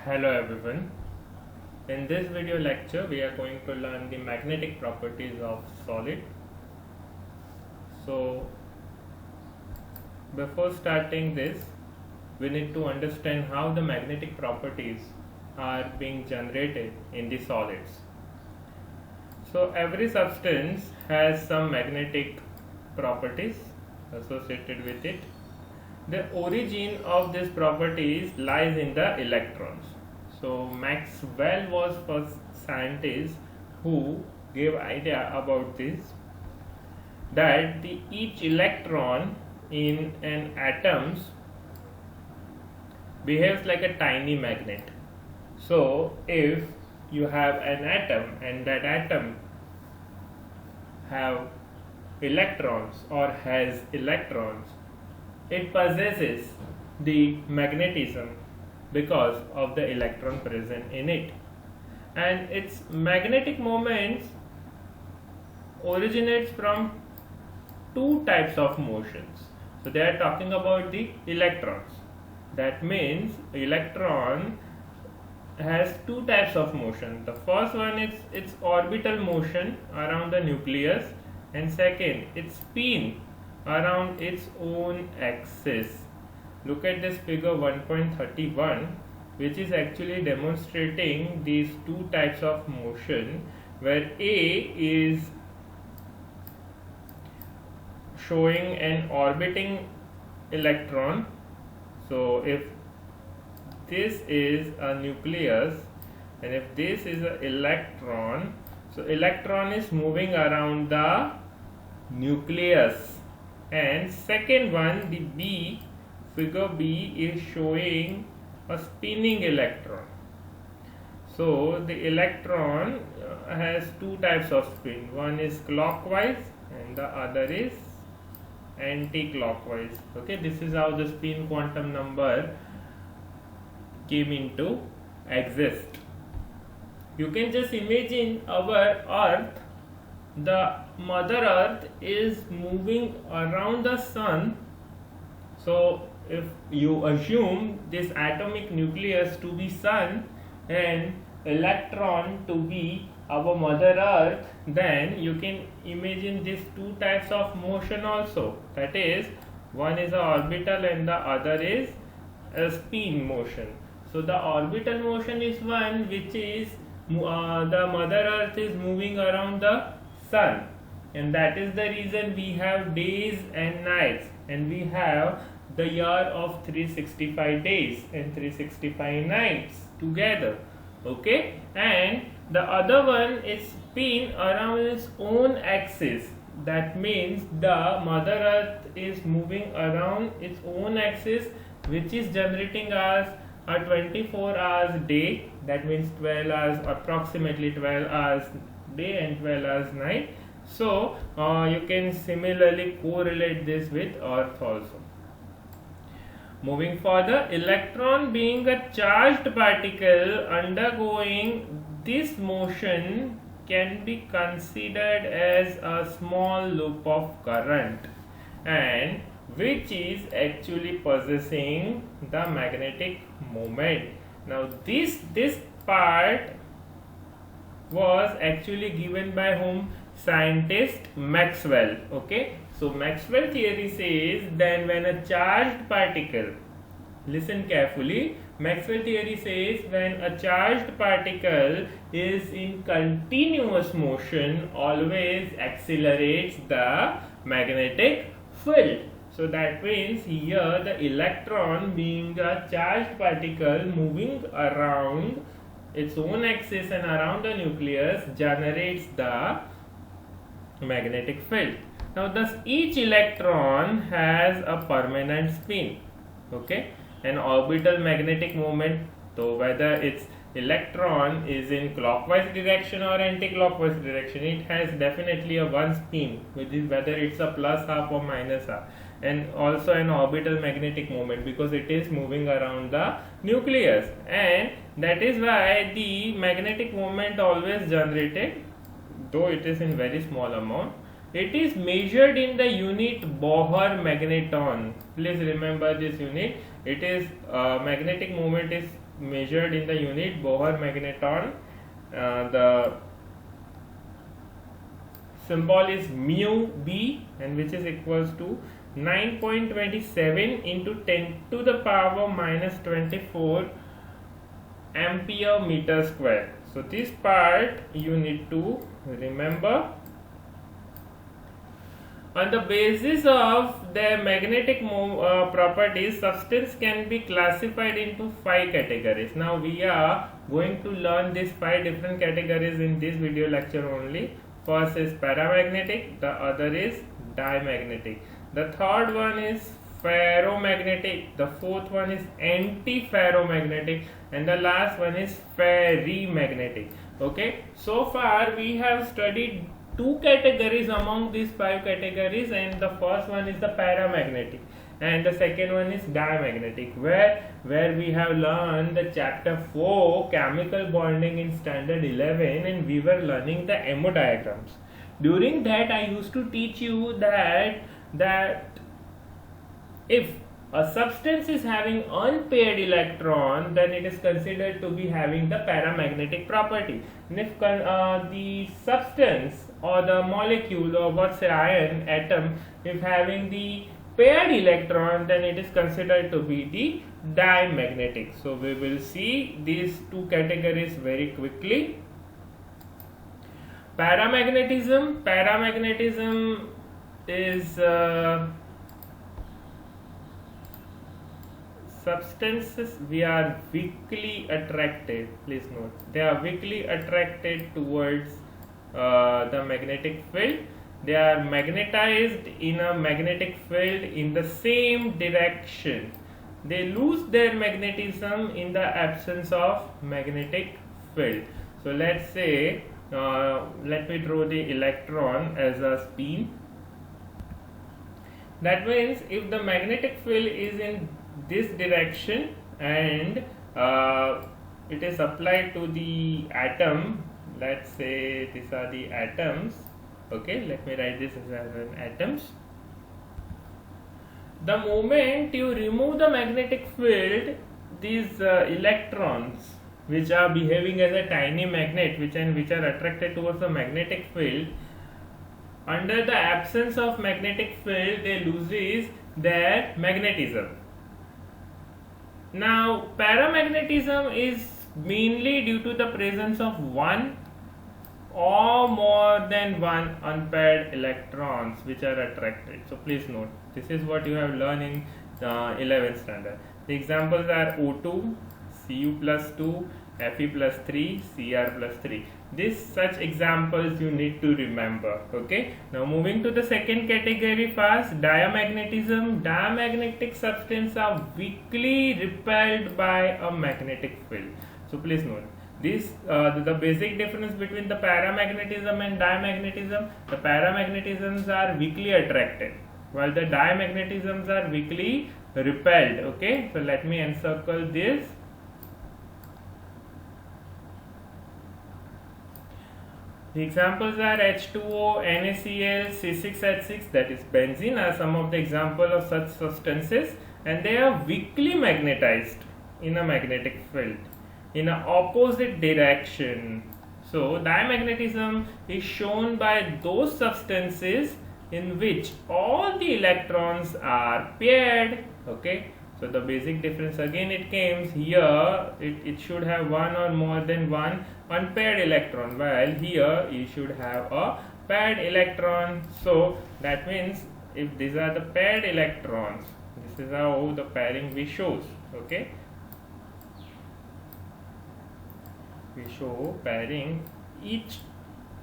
Hello everyone. In this video lecture we are going to learn the magnetic properties of solid. So before starting this we need to understand how the magnetic properties are being generated in the solids. So every substance has some magnetic properties associated with it. The origin of these properties lies in the electrons. So Maxwell was first scientist who gave idea about this, that each electron in an atom behaves like a tiny magnet. So if you have an atom and that atom have electrons or has electrons, it possesses the magnetism because of the electron present in it, and its magnetic moments originates from two types of motions. So they are talking about the electrons. That means electron has two types of motion. The first one is its orbital motion around the nucleus, and second its spin around its own axis. Look at this figure 1.31, which is actually demonstrating these two types of motion, where A is showing an orbiting electron. So if this is a nucleus and if this is an electron, so electron is moving around the nucleus. And second one, the B, figure B is showing a spinning electron. So the electron has two types of spin. One is clockwise and the other is anti-clockwise. Okay, this is how the spin quantum number came into exist. You can just imagine our Earth. The Mother Earth is moving around the Sun. So if you assume this atomic nucleus to be Sun and electron to be our Mother Earth, then you can imagine these two types of motion also. That is, one is a orbital and the other is a spin motion. So the orbital motion is one which is the Mother Earth is moving around the Sun, and that is the reason we have days and nights, and we have the year of 365 days and 365 nights together. Okay, and the other one is spin around its own axis. That means the Mother Earth is moving around its own axis, which is generating us a 24 hours day. That means 12 hours, approximately 12 hours day and 12 hours night. So you can similarly correlate this with Earth also. Moving further, electron being a charged particle undergoing this motion can be considered as a small loop of current, and which is actually possessing the magnetic moment. Now this part was actually given by whom? Scientist Maxwell. Okay, so Maxwell theory says then when a charged particle, listen carefully, Maxwell theory says when a charged particle is in continuous motion, always accelerates the magnetic field. So that means here the electron being a charged particle moving around its own axis and around the nucleus generates the magnetic field. Now thus each electron has a permanent spin, okay, an orbital magnetic moment. So whether its electron is in clockwise direction or anti-clockwise direction, it has definitely a one spin, which is whether it's a plus half or minus half, and also an orbital magnetic moment because it is moving around the nucleus, and that is why the magnetic moment always generated, though it is in very small amount. It is measured in the unit Bohr magneton. Please remember this unit. It is magnetic moment is measured in the unit Bohr magneton. The symbol is mu b, and which is equals to 9.27 into 10 to the power minus 24 ampere meter square. So this part you need to remember. On the basis of their magnetic properties, substance can be classified into 5 categories. Now we are going to learn these 5 different categories in this video lecture only. First is paramagnetic, the other is diamagnetic, the third one is ferromagnetic, the fourth one is antiferromagnetic, and the last one is ferrimagnetic. Okay, so far we have studied 2 categories among these 5 categories, and the first one is the paramagnetic and the second one is diamagnetic, where we have learned the chapter 4 chemical bonding in standard 11, and we were learning the MO diagrams. During that I used to teach you that if a substance is having unpaired electron, then it is considered to be having the paramagnetic property. And if the substance or the molecule, or what say ion atom, if having the paired electron, then it is considered to be the diamagnetic. So we will see these 2 categories very quickly. Paramagnetism is substances we are weakly attracted. Please note, they are weakly attracted towards the magnetic field. They are magnetized in a magnetic field in the same direction. They lose their magnetism in the absence of magnetic field. So let's say, let me draw the electron as a spin. That means if the magnetic field is in this direction and it is applied to the atom, let's say these are the atoms. Okay, let me write this as an atoms. The moment you remove the magnetic field, these electrons which are behaving as a tiny magnet, which are attracted towards the magnetic field, under the absence of magnetic field they loses their magnetism. Now paramagnetism is mainly due to the presence of one or more than one unpaired electrons which are attracted. So please note, this is what you have learned in 11th standard. The examples are O2, Cu plus 2, Fe plus 3, Cr plus 3. These such examples you need to remember. Okay. Now moving to the second category first, diamagnetism. Diamagnetic substances are weakly repelled by a magnetic field. So please note, this the basic difference between the paramagnetism and diamagnetism. The paramagnetisms are weakly attracted, while the diamagnetisms are weakly repelled. Okay, so let me encircle this. The examples are H2O, NaCl, C6H6, that is benzene, are some of the examples of such substances, and they are weakly magnetized in a magnetic field in an opposite direction. So diamagnetism is shown by those substances in which all the electrons are paired. Okay, so the basic difference again it comes here, it should have one or more than one unpaired electron, while here you should have a paired electron. So that means if these are the paired electrons, this is how the pairing we shows. Okay, we show pairing each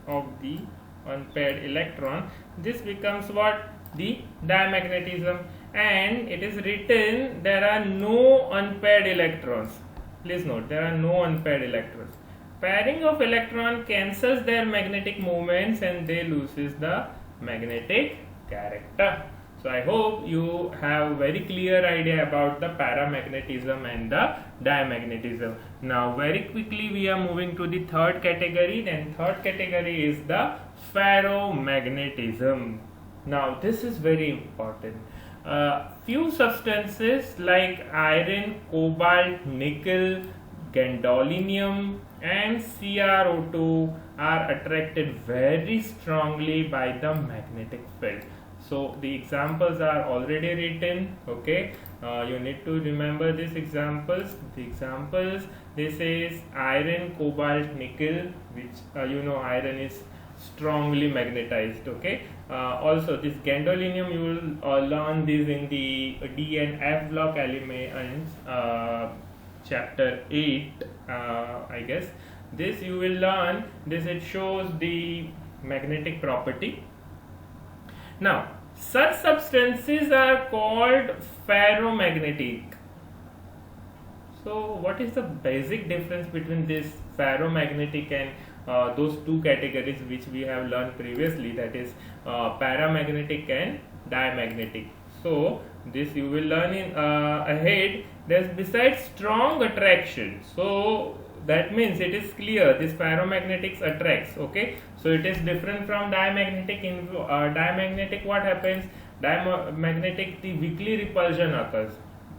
of the unpaired electron. This becomes what? The diamagnetism, and it is written there are no unpaired electrons. Please note, there are no unpaired electrons. Pairing of electron cancels their magnetic moments and they loses the magnetic character. So I hope you have very clear idea about the paramagnetism and the diamagnetism. Now very quickly we are moving to the third category. Then third category is the ferromagnetism. Now this is very important. Few substances like iron, cobalt, nickel, gadolinium and CrO2 are attracted very strongly by the magnetic field. So the examples are already written, okay. You need to remember these examples. The examples, this is iron, cobalt, nickel, which iron is strongly magnetized, okay. Also this gadolinium, you will learn this in the D and F block elements, chapter 8, I guess. This you will learn this. It shows the magnetic property. Now such substances are called ferromagnetic. So what is the basic difference between this ferromagnetic and those two categories which we have learned previously, that is paramagnetic and diamagnetic? So this you will learn in ahead. There's besides strong attraction, so that means it is clear this ferromagnetics attracts, okay. So it is different from diamagnetic. In diamagnetic, what happens? Diamagnetic, the weakly repulsion occurs,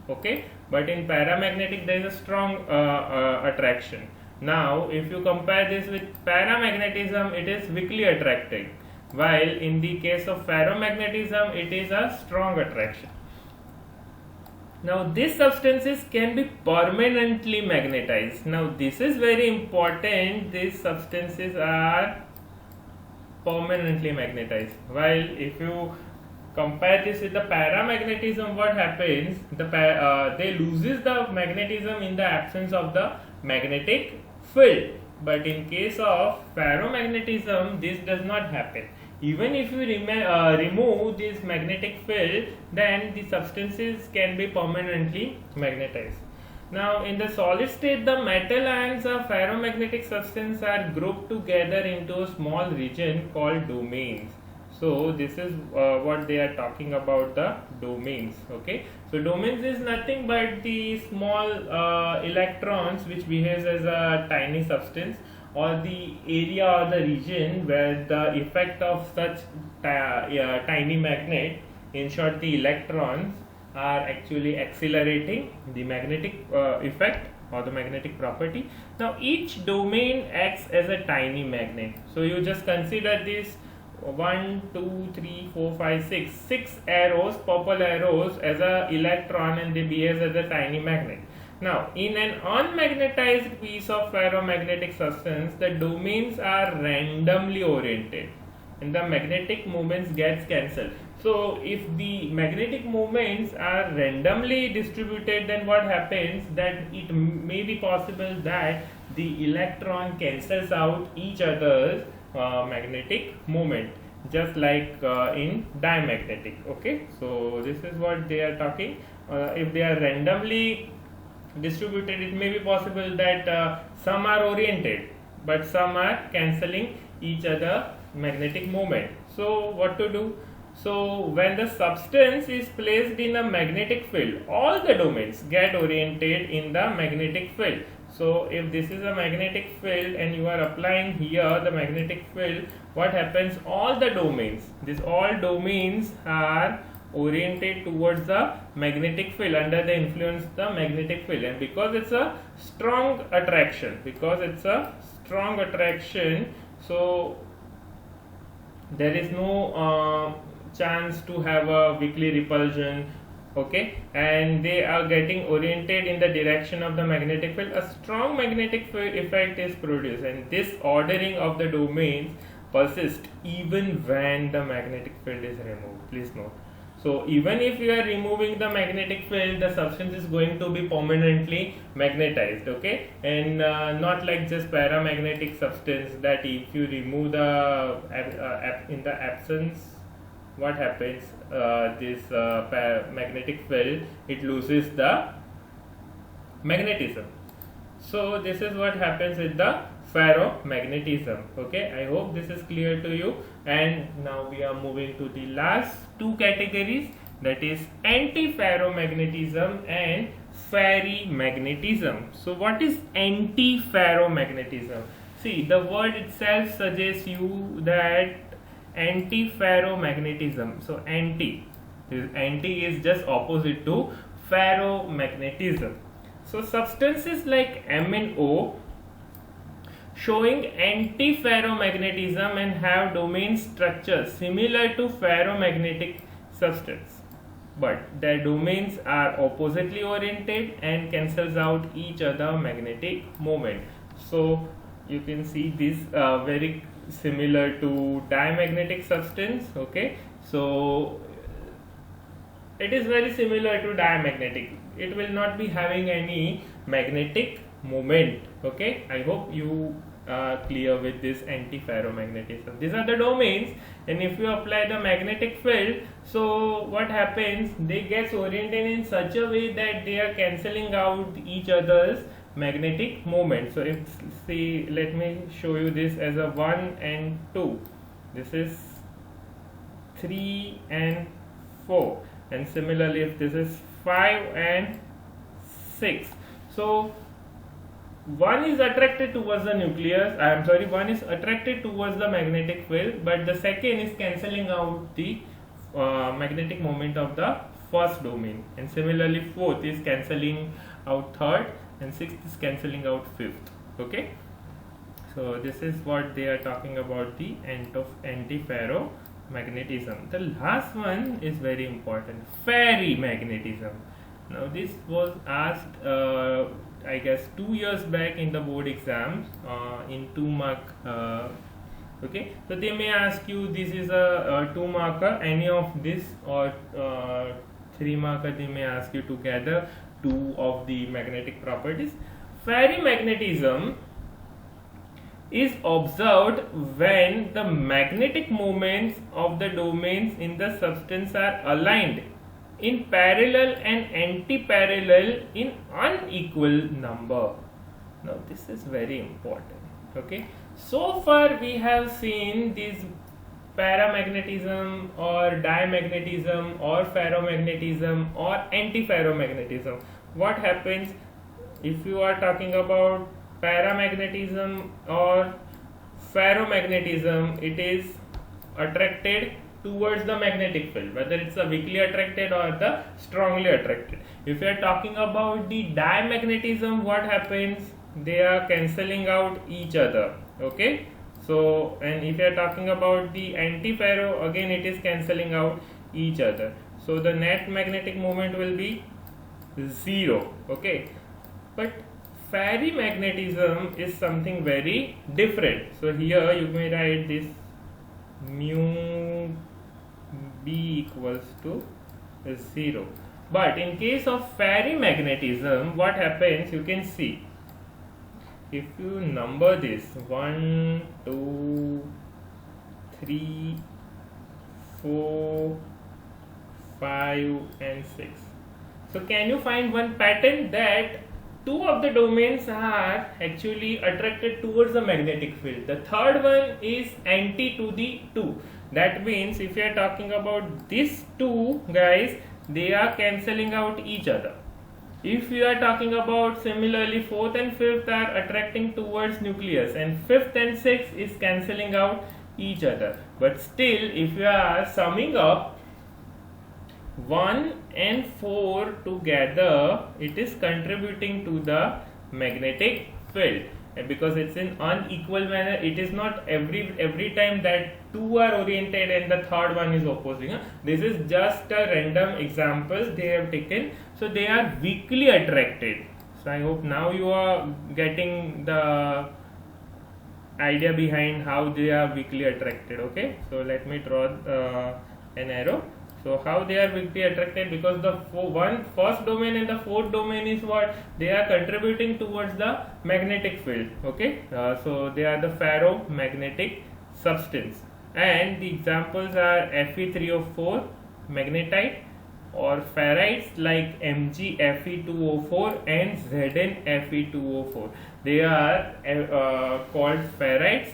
okay, but in paramagnetic there is a strong attraction. Now if you compare this with paramagnetism, it is weakly attracting, while in the case of ferromagnetism it is a strong attraction. Now these substances can be permanently magnetized. Now this is very important. These substances are permanently magnetized, while if you compare this with the paramagnetism, what happens? They loses the magnetism in the absence of the magnetic field. But in case of ferromagnetism, this does not happen. Even if you remove this magnetic field, then the substances can be permanently magnetized. Now in the solid state, the metal ions of ferromagnetic substance are grouped together into a small region called domains. So this is what they are talking about, the domains, okay. So domains is nothing but the small electrons which behaves as a tiny substance, or the area or the region where the effect of such tiny magnet, in short the electrons, are actually accelerating the magnetic effect or the magnetic property. Now each domain acts as a tiny magnet. So you just consider this 1, 2, 3, 4, 5, 6 arrows, purple arrows as a electron, and they behave as a tiny magnet. Now in an unmagnetized piece of ferromagnetic substance, the domains are randomly oriented and the magnetic moments gets cancelled. So if the magnetic moments are randomly distributed, then what happens, that it may be possible that the electron cancels out each other's magnetic moment, just like in diamagnetic, okay. So this is what they are talking. If they are randomly distributed, it may be possible that some are oriented but some are cancelling each other magnetic moment. So what to do? So when the substance is placed in a magnetic field, all the domains get oriented in the magnetic field. So if this is a magnetic field and you are applying here the magnetic field, what happens? All the domains, all domains are oriented towards the magnetic field under the influence of the magnetic field. And because it's a strong attraction, so there is no chance to have a weakly repulsion, okay, and they are getting oriented in the direction of the magnetic field. A strong magnetic field effect is produced, and this ordering of the domains persists even when the magnetic field is removed. Please note. So even if you are removing the magnetic field, the substance is going to be permanently magnetized, okay, and not like just paramagnetic substance, that if you remove the in the absence, what happens? This magnetic field, it loses the magnetism. So this is what happens with the ferromagnetism, okay. I hope this is clear to you. And now we are moving to the last two categories, that is antiferromagnetism and ferrimagnetism. So what is antiferromagnetism? See, the word itself suggests you that antiferromagnetism. So anti is just opposite to ferromagnetism. So substances like MnO showing antiferromagnetism and have domain structures similar to ferromagnetic substance, but their domains are oppositely oriented and cancels out each other magnetic moment. So you can see this very similar to diamagnetic substance. Okay, so it is very similar to diamagnetic. It will not be having any magnetic moment. Okay, I hope you are clear with this antiferromagnetism. These are the domains, and if you apply the magnetic field, so what happens, they get oriented in such a way that they are cancelling out each other's magnetic moment. So if, see, let me show you this as a 1 and 2, this is 3 and 4, and similarly if this is 5 and 6. So one is attracted towards the nucleus, one is attracted towards the magnetic field, but the second is cancelling out the magnetic moment of the first domain, and similarly fourth is cancelling out third, and sixth is cancelling out fifth. Okay, so this is what they are talking about, the antiferromagnetism. The last one is very important, ferrimagnetism. Now this was asked I guess 2 years back in the board exams in 2 mark. Okay, so they may ask you, this is a 2 marker, any of this, or 3 marker, they may ask you to gather 2 of the magnetic properties. Ferrimagnetism is observed when the magnetic moments of the domains in the substance are aligned in parallel and anti-parallel in unequal number. Now this is very important. Okay, so far we have seen this paramagnetism or diamagnetism or ferromagnetism or antiferromagnetism. What happens if you are talking about paramagnetism or ferromagnetism? It is attracted towards the magnetic field, whether it's a weakly attracted or the strongly attracted. If you are talking about the diamagnetism, what happens? They are cancelling out each other. Okay, so, and if you are talking about the antiferro, again it is cancelling out each other. So the net magnetic moment will be 0. Okay, but ferrimagnetism is something very different. So here you may write this mu B equals to 0. But in case of ferrimagnetism, what happens, you can see, if you number this 1, 2, 3, 4, 5 and 6. So can you find one pattern that 2 of the domains are actually attracted towards the magnetic field. The third one is anti to the 2. That means if you are talking about these 2 guys, they are cancelling out each other. If you are talking about similarly 4th and 5th are attracting towards nucleus, and 5th and 6th is cancelling out each other. But still, if you are summing up 1 and 4 together, it is contributing to the magnetic field. And because it's in unequal manner, it is not every time that 2 are oriented and the third one is opposing. This is just a random example they have taken. So they are weakly attracted. So I hope now you are getting the idea behind how they are weakly attracted. Okay, so let me draw an arrow. So how they are weakly attracted? Because the first domain and the fourth domain is what? They are contributing towards the magnetic field. Okay, so they are the ferromagnetic substance, and the examples are Fe3O4 magnetite, or ferrites like MgFe2O4 and ZnFe2O4. They are called ferrites,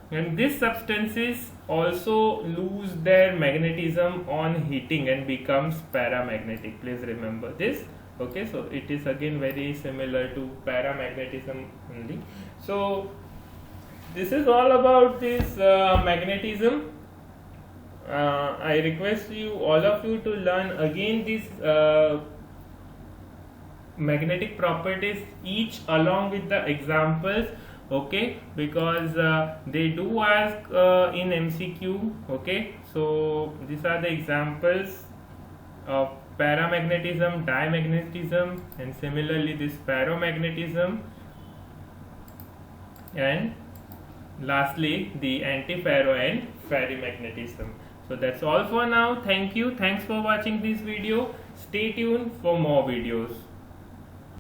and these substances also lose their magnetism on heating and becomes paramagnetic. Please remember this. Okay, so it is again very similar to paramagnetism only. So this is all about this magnetism. I request you, all of you, to learn again this magnetic properties each along with the examples, okay, because they do ask in MCQ, okay. So these are the examples of paramagnetism, diamagnetism, and similarly this ferromagnetism, and lastly the antiferro and ferrimagnetism. So that's all for now. Thank you. Thanks for watching this video. Stay tuned for more videos.